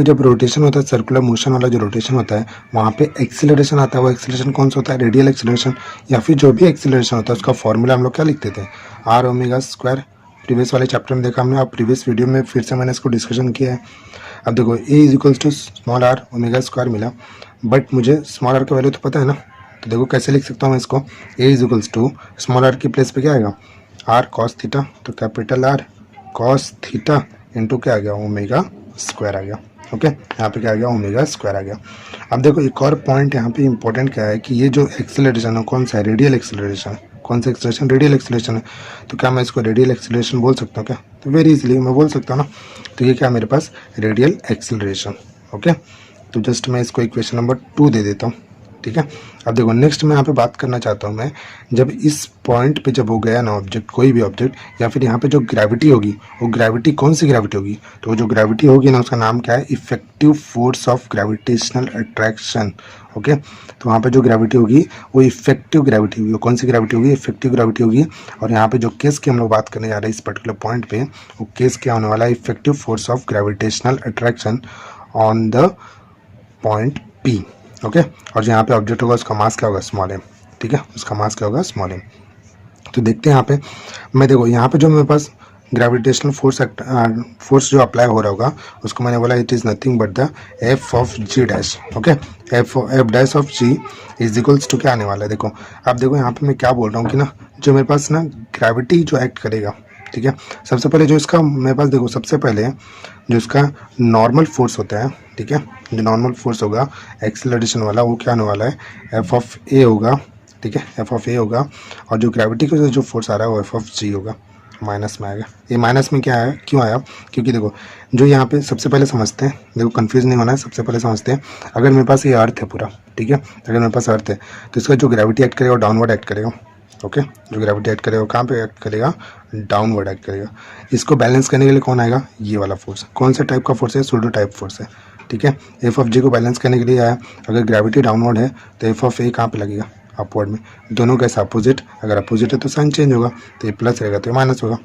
S1: जब रोटेशन होता है सर्कुलर मोशन वाला जो रोटेशन होता है वहाँ पे एक्सीलरेशन आता है, वो एक्सीलरेशन कौन सा होता है रेडियल एक्सीलरेशन, या फिर जो भी एक्सीलरेशन होता है उसका फॉर्मूला हम लोग क्या लिखते थे आर ओमेगा स्क्वायर, प्रीवियस वाले चैप्टर में देखा हमने, और प्रीवियस वीडियो में फिर से मैंने इसको डिस्कशन किया है। अब देखो A is equals to small R omega square मिला, बट मुझे स्मॉल आर का वैल्यू तो पता है ना, तो देखो कैसे लिख सकता हूँ मैं इसको, A is equals to small R की प्लेस पे क्या आएगा आर कॉस थीटा, तो capital R cos theta into क्या आ गया ओमेगा स्क्वायर आ गया। ओके, यहाँ पे क्या आ गया ओमेगा स्क्वायर आ गया। अब देखो एक और पॉइंट यहाँ पे इंपॉर्टेंट क्या है कि ये जो एक्सेलरेशन है कौन सा है रेडियल एक्सेलरेशन, कौन सा एक्सेलरेशन रेडियल एक्सेलरेशन है, तो क्या मैं इसको रेडियल एक्सेलरेशन बोल सकता हूँ क्या, तो वेरी इजीली मैं बोल सकता हूँ ना, तो ये क्या मेरे पास रेडियल एक्सेलरेशन। ओके, तो जस्ट मैं इसको इक्वेशन नंबर 2 दे देता हूँ। ठीक है, अब देखो नेक्स्ट मैं यहाँ पे बात करना चाहता हूँ मैं, जब इस पॉइंट पे जब हो गया ना ऑब्जेक्ट, कोई भी ऑब्जेक्ट, या फिर यहाँ पे जो ग्रेविटी होगी वो ग्रेविटी कौन सी ग्रेविटी होगी, तो जो ग्रेविटी होगी ना उसका नाम क्या है effective force of gravitational attraction. Okay, तो वहाँ पे जो ग्रेविटी होगी वो इफेक्टिव ग्रेविटी होगी, कौन सी ग्रेविटी होगी इफेक्टिव ग्रेविटी होगी। और यहाँ पे जो केस की हम लोग बात करने जा रहे हैं इस पर्टिकुलर पॉइंट पे, वो केस क्या होने वाला है effective force of gravitational attraction on the point P. Okay, और जो यहाँ पे ऑब्जेक्ट होगा उसका मास क्या होगा स्मॉल एम। ठीक है, उसका मास क्या होगा स्मॉल एम। तो देखते हैं यहाँ पे मैं, देखो यहाँ पे जो मेरे पास ग्रेविटेशनल फोर्स जो अप्लाई हो रहा होगा उसको मैंने बोला it is nothing but the F of G dash. Okay, F dash of G is equals to क्या आने वाला है, देखो अब देखो यहाँ पे मैं क्या बोल रहा हूँ कि ना जो मेरे पास ना ग्रेविटी जो एक्ट करेगा, ठीक है, सबसे पहले जो इसका मेरे पास देखो सबसे पहले जो इसका नॉर्मल फोर्स होता है, ठीक है, जो नॉर्मल फोर्स होगा एक्सेलरेशन वाला वो क्या होने वाला है एफ ऑफ ए होगा। ठीक है, एफ ऑफ ए होगा, और जो ग्रेविटी का जो फोर्स आ रहा है वो एफ ऑफ जी होगा, माइनस में आएगा। ये माइनस में क्या आया क्यों आया, क्योंकि देखो जो यहाँ पे सबसे पहले समझते हैं, देखो कंफ्यूज नहीं होना है, सबसे पहले समझते हैं अगर मेरे पास ये अर्थ है पूरा, ठीक है, अगर मेरे पास अर्थ है तो इसका जो ग्रेविटी एक्ट करेगा वो डाउनवर्ड एक्ट करेगा। ओके, जो ग्रेविटी एक्ट करेगा कहाँ पे एक्ट करेगा डाउनवर्ड एक्ट करेगा। इसको बैलेंस करने के लिए कौन आएगा ये वाला फोर्स, कौन सा टाइप का फोर्स है सूडो टाइप फोर्स है। ठीक है, एफ ऑफ जी को बैलेंस करने के लिए आया, अगर ग्रेविटी डाउनवर्ड है तो एफ ऑफ ए कहाँ पे लगेगा अपवर्ड में, दोनों कैसे अपोजिट, अगर अपोजिट है तो साइन चेंज होगा, तो ये प्लस रहेगा तो ये माइनस होगा।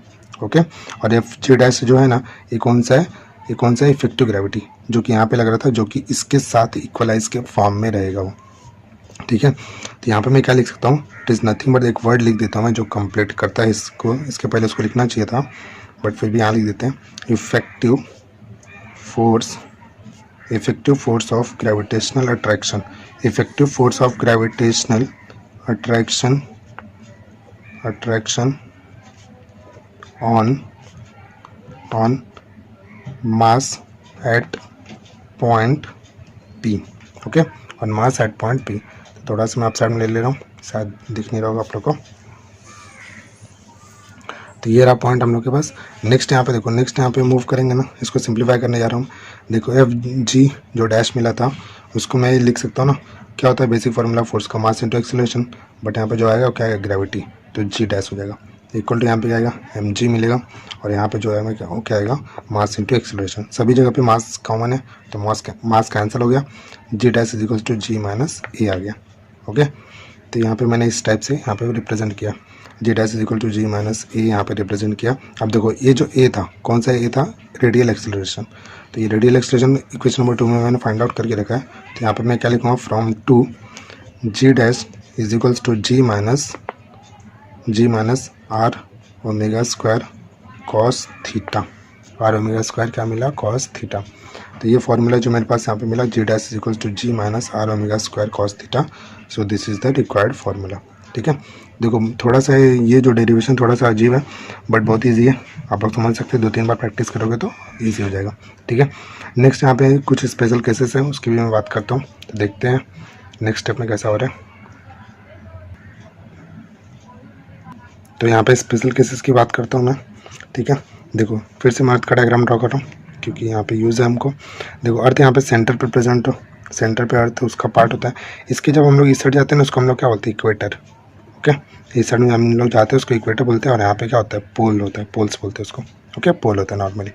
S1: ओके, और एफ जी डैश जो है ना ये कौन सा है, ये कौन सा है इफेक्टिव ग्रेविटी जो कि यहाँ पे लग रहा था, जो कि इसके साथ इक्वलाइज के फॉर्म में रहेगा वो। ठीक है, तो यहाँ पे मैं क्या लिख सकता हूँ इट इज़ नथिंग बट एक वर्ड लिख देता हूँ मैं जो कंप्लीट करता है इसको, इसके पहले उसको लिखना चाहिए था बट फिर भी यहाँ लिख देते हैं effective force of gravitational attraction, effective force of gravitational attraction on mass at point P. Okay, on mass at point P. थोड़ा सा मैं अप साइड में ले रहा हूँ, शायद दिख नहीं रहा होगा आप लोग को। तो ये रहा पॉइंट हम लोग के पास। नेक्स्ट यहाँ पे देखो, नेक्स्ट यहाँ पे मूव करेंगे ना, इसको सिंप्लीफाई करने जा रहा हूँ। देखो एफ जी जो डैश मिला था उसको मैं लिख सकता हूँ ना, क्या होता है बेसिक फार्मूला फोर्स का मास इंटू एक्सेलरेशन, बट यहाँ पे जो आएगा वो क्या है ग्रेविटी, तो जी डैश हो जाएगा इक्वल टू यहाँ पे क्या आएगा एम जी मिलेगा, और यहाँ पे जो है मैं वो क्या आएगा मास इंटू एक्सेलरेशन। सभी जगह पे मास कॉमन है तो मास कैंसिल हो गया, G dash is equal to ji minus A आ गया। ओके, तो यहाँ पे मैंने इस टाइप से यहाँ पे रिप्रेजेंट किया, G dash is equal to ji minus A यहाँ पे रिप्रेजेंट किया। अब देखो ये जो ए था कौन सा ए था रेडियल एक्सेलरेशन, तो ये रेडियल एक्सेलरेशन इक्वेशन नंबर 2 में मैंने फाइंड आउट करके रखा है। तो यहाँ पे मैं क्या लिखूँगा from two G dash is equals to ji minus are omega square cos theta, R omega square क्या मिला कॉस थीटा। तो ये फॉर्मूला जो मेरे पास यहाँ पे मिला G dash is equals to ji minus are omega square cos theta, so this is the required formula. ठीक है, देखो थोड़ा सा ये जो डेरिवेशन थोड़ा सा अजीब है बट बहुत ईजी है, आप लोग समझ सकते हैं, 2-3 बार प्रैक्टिस करोगे तो ईजी हो जाएगा। ठीक है, नेक्स्ट यहाँ पे कुछ स्पेशल केसेस हैं उसकी भी मैं बात करता हूँ, तो देखते हैं नेक्स्ट स्टेप में कैसा हो रहा है। तो यहाँ पे स्पेशल केसेस की बात करता हूँ मैं। ठीक है, देखो फिर से मैं अर्थ का डायग्राम ड्रॉ कर रहा हूँ क्योंकि यहाँ पे यूज़ है हमको। देखो अर्थ यहाँ पे सेंटर पे प्रेजेंट हो, सेंटर पे अर्थ उसका पार्ट होता है। इसके जब हम लोग इस साइड जाते हैं ना उसको हम लोग क्या बोलते हैं, इक्वेटर। ओके, इस साइड में हम लोग जाते हैं उसको इक्वेटर बोलते हैं, और यहाँ पे क्या होता है, पोल होता है, पोल्स बोलते हैं उसको। ओके, पोल होता है नॉर्मली।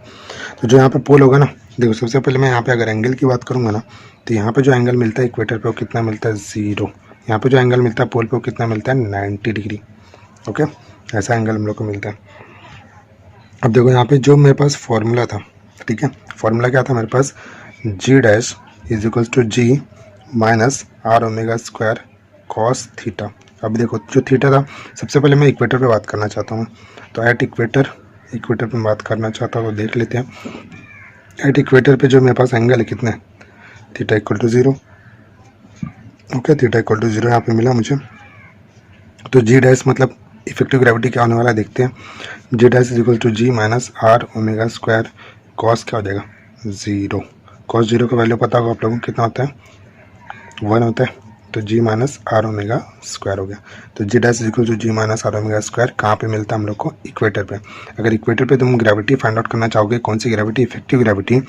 S1: तो जो यहाँ पे पोल होगा ना, देखो सबसे पहले मैं यहाँ पे अगर एंगल की बात करूँगा ना, तो यहाँ पे जो एंगल मिलता है इक्वेटर पे वो कितना मिलता है, 0। यहाँ पे जो एंगल मिलता है पोल पे वो कितना मिलता है, 90 डिग्री। ओके, ऐसा एंगल हम लोग को मिलता है। अब देखो यहाँ पे जो मेरे पास फॉर्मूला था, ठीक है, फॉर्मूला क्या था मेरे पास, G dash is equals to ji minus are omega square cos theta. अब देखो जो थीटा था, सबसे पहले मैं इक्वेटर पे बात करना चाहता हूँ, तो एट इक्वेटर पे बात करना चाहता हूँ, देख लेते हैं। एट इक्वेटर पे जो मेरे पास एंगल है कितने, theta equal to 0। Okay, theta equal to 0 यहाँ पे मिला मुझे। तो जी डैश मतलब इफेक्टिव ग्रेविटी क्या होने वाला है, देखते हैं। G dash is equal to ji minus are omega square cos क्या हो जाएगा, 0। कॉस 0 का वैल्यू पता होगा आप लोगों को, कितना होता है, 1 होता है। तो g minus are omega square हो गया। तो g dash is equal to ji minus are omega square कहाँ पे मिलता है हम लोग को, इक्वेटर पे। अगर इक्वेटर पे तुम ग्रेविटी फाइंड आउट करना चाहोगे, कौन सी ग्रेविटी, इफेक्टिव ग्रेविटी,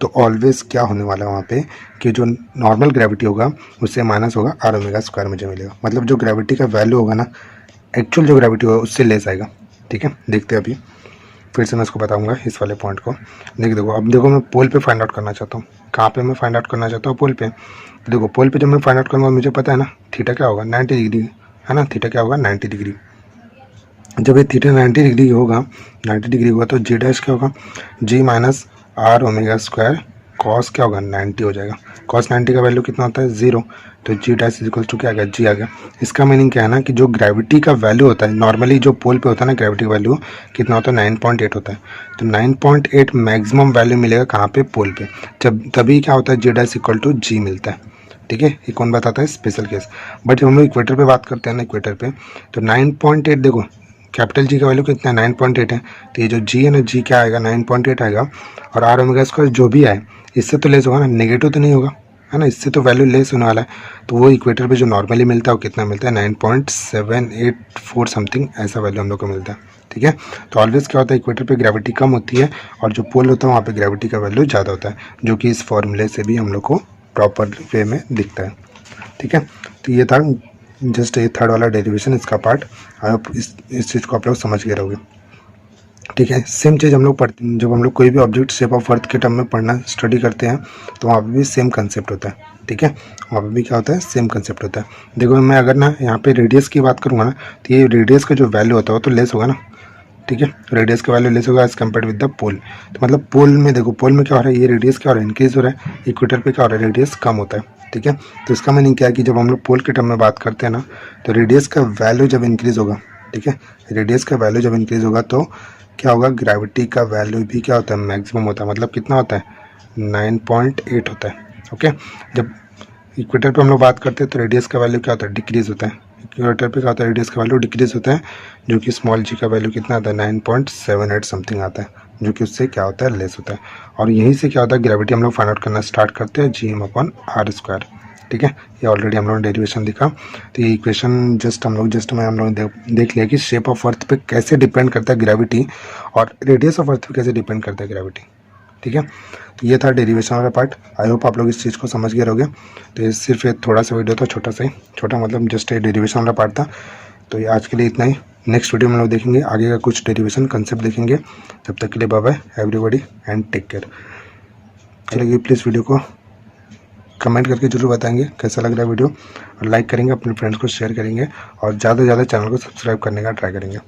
S1: तो ऑलवेज क्या होने वाला है वहाँ पे कि जो नॉर्मल ग्रेविटी होगा उससे माइनस होगा, आर ओमेगा स्क्वायर मुझे मिलेगा। मतलब जो ग्रेविटी का वैल्यू होगा ना, एक्चुअल जो ग्रेविटी होगा उससे लेस आएगा। ठीक है, देखते हैं अभी फिर से मैं इसको बताऊंगा इस वाले पॉइंट को। देखो अब देखो मैं पोल पे फाइंड आउट करना चाहता हूँ। कहाँ पे मैं फाइंड आउट करना चाहता हूँ, पोल पे। तो देखो पोल पे जब मैं फाइंड आउट करूँगा मुझे पता है ना थीटा क्या होगा, 90 डिग्री है ना, थीटा क्या होगा, 90 डिग्री। जब ये थीटा 90 डिग्री होगा, 90 डिग्री होगा, तो जी डैश क्या होगा, g minus are omega square cos क्या होगा, 90 हो जाएगा। कॉस 90 का वैल्यू कितना होता है, 0। तो g dash is equal to क्या आ गया, जी आ गया। इसका मीनिंग क्या है ना कि जो ग्रेविटी का वैल्यू होता है नॉर्मली जो पोल पे होता है ना, ग्रेविटी का वैल्यू कितना होता है, 9.8 होता है। तो 9.8 मैक्सिमम वैल्यू मिलेगा कहाँ पे, पोल पे। जब तभी क्या होता है, जी डैश इक्वल टू जी मिलता है। ठीक है, ये कौन बताता है, स्पेशल केस। बट जब हम लोग इक्वेटर पे बात करते हैं ना, इक्वेटर पे, तो 9.8 देखो कैपिटल जी का वैल्यू कितना है, 9.8 है। तो ये जो जी है ना, जी क्या आएगा, 9.8 आएगा। और आर ओमेगा स्क्वायर जो भी आए इससे तो लेस होगा ना, नेगेटिव तो नहीं होगा, है ना, इससे तो वैल्यू लेस होने वाला है। तो वो इक्वेटर पे जो नॉर्मली मिलता है वो कितना मिलता है, 9.784 समथिंग ऐसा वैल्यू हम लोग को मिलता है। ठीक है, तो ऑलवेज क्या होता है, इक्वेटर पे ग्रेविटी कम होती है और जो पोल होता है वहाँ पे ग्रेविटी का वैल्यू ज़्यादा होता है, जो कि इस फॉर्मूले से भी हम लोग को प्रॉपर वे में दिखता है। ठीक है, तो ये था जस्ट ये थर्ड वाला डेरिवेशन, इसका पार्ट। आप इस चीज़ को आप लोग समझ गए रहोगे। ठीक है, सेम चीज़ हम लोग पढ़ते, जब हम लोग कोई भी ऑब्जेक्ट शेप ऑफ अर्थ के टर्म में पढ़ना स्टडी करते हैं तो वहाँ पे भी सेम कंसेप्ट होता है। ठीक है, वहाँ पे भी क्या होता है, सेम कंसेप्ट होता है। देखो मैं अगर ना यहाँ पे रेडियस की बात करूँगा ना, तो ये रेडियस का जो वैल्यू होता है वो तो लेस होगा ना। ठीक है, रेडियस का वैल्यू लेस होगा एज कम्पेयर विद द पोल। तो मतलब पोल में देखो, पोल में क्या हो रहा है, ये रेडियस क्या हो रहा है, इंक्रीज हो रहा है। इक्वेटर पे क्या हो रहा है, रेडियस कम होता है। ठीक है, तो इसका मीनिंग क्या है कि जब हम लोग पोल के टर्म में बात करते हैं ना, तो रेडियस का वैल्यू जब इंक्रीज होगा, ठीक है, रेडियस का वैल्यू जब इंक्रीज होगा तो क्या होगा, ग्रेविटी का वैल्यू भी क्या होता है, मैक्सिमम होता है। मतलब कितना होता है, 9.8 होता है। ओके, जब इक्वेटर पे हम लोग बात करते हैं तो रेडियस का वैल्यू क्या होता है, डिक्रीज होता है। इक्वेटर पे क्या होता है, रेडियस का वैल्यू डिक्रीज होता है, जो कि स्मॉल जी का वैल्यू कितना आता है, 9.78 समथिंग आता है, जो कि उससे क्या होता है, लेस होता है। और यहीं से क्या होता है, ग्रेविटी हम लोग फाइंड आउट करना स्टार्ट करते हैं, Gm/r²। ठीक है, ये ऑलरेडी हम लोगों ने डेरिवेशन दिखा। तो ये इक्वेशन हम लोग देख लिया कि शेप ऑफ अर्थ पे कैसे डिपेंड करता है ग्रेविटी, और रेडियस ऑफ अर्थ पे कैसे डिपेंड करता है ग्रेविटी। ठीक है, तो ये था डेरिवेशन वाला पार्ट। आई होप आप लोग इस चीज़ को समझ गए रहोगे। तो ये सिर्फ एक थोड़ा सा वीडियो था, छोटा सा ही, छोटा मतलब जस्ट ये डेरिवेशन वाला पार्ट था। तो ये आज के लिए इतना ही। नेक्स्ट वीडियो में हम लोग देखेंगे आगे का कुछ डेरिवेशन कंसेप्ट देखेंगे। तब तक के लिए bye bye everybody and take care. चलिए प्लीज़ वीडियो को कमेंट करके जरूर बताएंगे कैसा लग रहा है वीडियो, और लाइक करेंगे, अपने फ्रेंड्स को शेयर करेंगे, और ज़्यादा से ज़्यादा चैनल को सब्सक्राइब करने का ट्राई करेंगे।